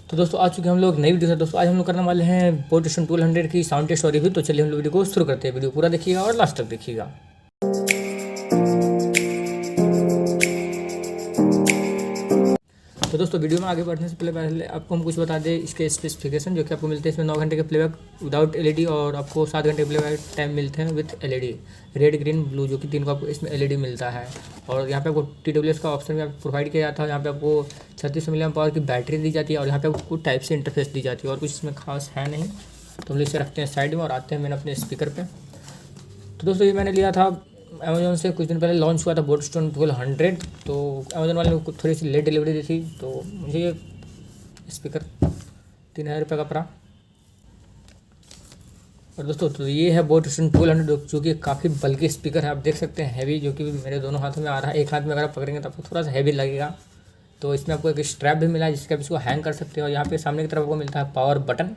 तो दोस्तों आ चुके हम लोग नई वीडियो से। दोस्तों आज हम लोग करने वाले हैं बोट स्टोन 1200 की साउंड टेस्ट और रिव्यू। तो चलिए हम लोग वीडियो को शुरू करते हैं। वीडियो पूरा देखिएगा और लास्ट तक देखिएगा। तो दोस्तों वीडियो में आगे बढ़ने से पहले आपको हम कुछ बता दें इसके स्पेसिफिकेशन, जो कि आपको मिलते हैं इसमें 9 घंटे के प्लेबैक विदाउट एलईडी और आपको 7 घंटे के प्लेबैक टाइम मिलते हैं with LED, red green blue, जो कि 3 को आपको इसमें एलईडी मिलता है। और यहाँ पे आपको TWS का ऑप्शन भी आपको प्रोवाइड किया जाता है। यहाँ पे आपको 36 मिलियन पावर की बैटरी दी जाती है और यहाँ पे आपको टाइप से इंटरफेस दी जाती है और कुछ इसमें खास है नहीं। तो हम लोग इसे रखते हैं साइड में और आते हैं मैंने अपने स्पीकर पर। तो दोस्तों ये मैंने लिया था अमेज़ोन से, कुछ दिन पहले लॉन्च हुआ था बोट स्टोन 1200। तो अमेज़ोन वाले ने थोड़ी सी लेट डिलीवरी दी थी, तो मुझे ये स्पीकर 3000 रुपये का पड़ा। और दोस्तों तो ये है बोट स्टोन 1200, जो कि काफ़ी बल्कि स्पीकर है। आप देख सकते हैं हैवी, जो कि मेरे दोनों हाथों में आ रहा है। एक हाथ में अगर आप पकड़ेंगे तो आपको थोड़ा सा हैवी लगेगा। तो इसमें आपको एक स्ट्रैप भी मिला है जिसके आप इसको हैंग कर सकते हो। और यहाँ पे सामने की तरफ आपको मिलता है पावर बटन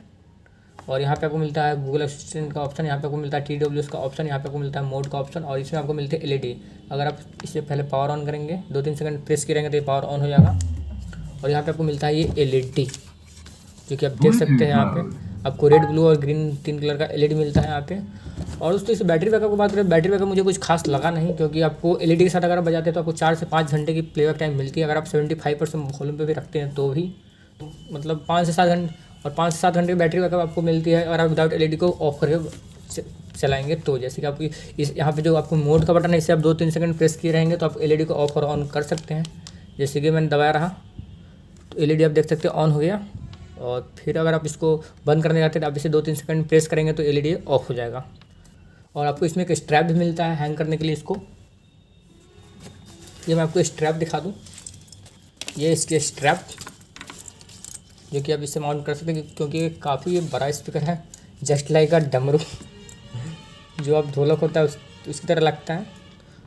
और यहाँ पे आपको मिलता है गूगल असिस्टेंट का ऑप्शन, यहाँ पे आपको मिलता है TWS का ऑप्शन, यहाँ पे आपको मिलता है मोड का ऑप्शन और इसमें आपको मिलते हैं एलईडी। अगर आप इससे पहले पावर ऑन करेंगे 2-3 सेकंड प्रेस करेंगे तो ये पावर ऑन हो जाएगा। और यहाँ पे आपको मिलता है ये एलईडी, जो कि आप देख सकते हैं। यहाँ पे आपको रेड, ब्लू और ग्रीन 3 कलर का एलईडी मिलता है यहाँ पे। और दोस्तों इस बैटरी बैकअप की बात करें, बैटरी बैकअप मुझे कुछ खास लगा नहीं, क्योंकि आपको एलईडी के साथ अगर आप बजाते हैं तो आपको 4 से 5 घंटे की प्लेबैक टाइम मिलती है। अगर आप 75% वॉल्यूम पे भी रखते हैं तो भी मतलब 5 से 7 घंटे और 5 से 7 घंटे की बैटरी बैकअप आपको मिलती है। अगर आप विदाउट एलईडी को ऑफ करके चलाएंगे तो जैसे कि आपकी इस यहाँ पे जो आपको मोड का बटन है, इससे आप 2-3 सेकंड प्रेस किए रहेंगे तो आप एलईडी को ऑफ और ऑन कर सकते हैं। जैसे कि मैंने दबाया रहा तो एलईडी आप देख सकते हैं ऑन हो गया। और फिर अगर आप इसको बंद करने जाते हैं तो आप इसे 2-3 सेकंड प्रेस करेंगे तो एलईडी ऑफ हो जाएगा। और आपको इसमें एक स्ट्रैप भी मिलता है हैंग करने के लिए। इसको ये मैं आपको स्ट्रैप दिखा दूँ, ये इसके स्ट्रैप, जो कि आप इससे माउंट कर सकते हैं, क्योंकि ये काफ़ी बड़ा स्पीकर है, जस्ट लाइक अ डमरू जो आप ढोलक होता है उसकी तरह लगता है।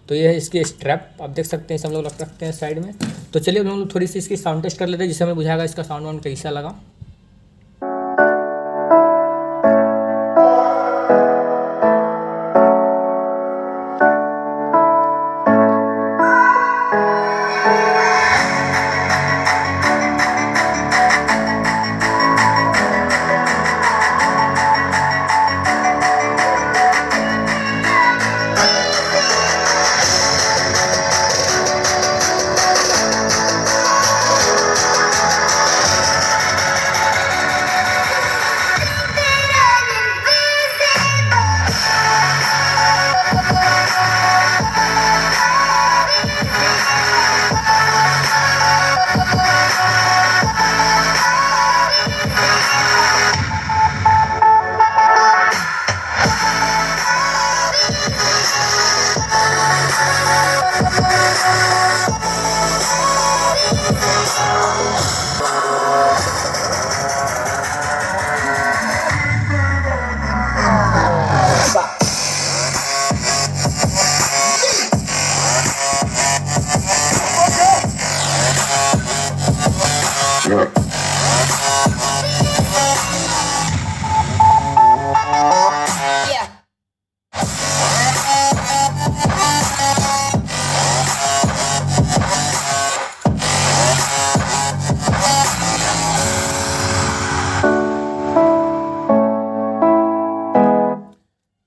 तो ये है इसकी स्ट्रैप, आप देख सकते हैं। इसे हम लोग रख सकते हैं साइड में। तो चलिए हम लोग थोड़ी सी इसकी साउंड टेस्ट कर लेते हैं, जिससे हमें बुझाएगा इसका साउंड वाउंड कैसा लगा।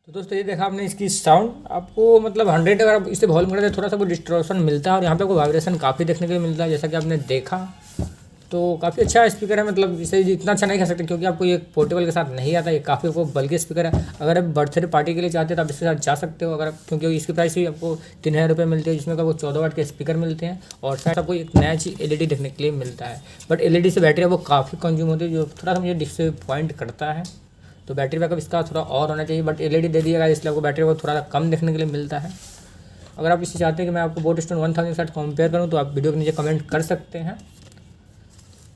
तो दोस्तों ये देखा आपने इसकी साउंड, आपको मतलब 100 अगर आप इसे वॉल्यूम करते हैं थोड़ा सा वो डिस्टॉर्शन मिलता है और यहाँ पे आपको वाइब्रेशन काफ़ी देखने के लिए मिलता है, जैसा कि आपने देखा। तो काफ़ी अच्छा स्पीकर है, मतलब इसे इतना अच्छा नहीं कह सकते क्योंकि आपको ये पोर्टेबल के साथ नहीं आता। ये काफ़ी आपको बल्कि स्पीकर है। अगर आप बर्थडे पार्टी के लिए चाहते हैं तो आप इसके साथ जा सकते हो। अगर क्योंकि इसकी प्राइस ही आपको 3000 रुपये मिलती है, जिसमें आपको 14 वाट के स्पीकर मिलते हैं और शायद आपको एक नया चीज़ एलईडी देखने के लिए मिलता है। बट एलईडी से बैटरी वो काफ़ी कंज्यूम होती है, जो थोड़ा सा मुझे डिसअपॉइंट करता है। तो बैटरी बैकअप इसका थोड़ा और होना चाहिए, बट एलईडी दे दिएगा इसलिए आपको बैटरी बैकअप थोड़ा सा कम देखने के लिए मिलता है। अगर आप इसे चाहते हैं कि मैं आपको बोट स्टोन 1000 के साथ कंपेयर करूँ तो आप वीडियो के नीचे कमेंट कर सकते हैं।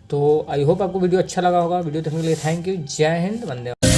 तो आई होप आपको वीडियो अच्छा लगा होगा। वीडियो देखने के लिए थैंक यू। जय हिंद, वंदे मातरम।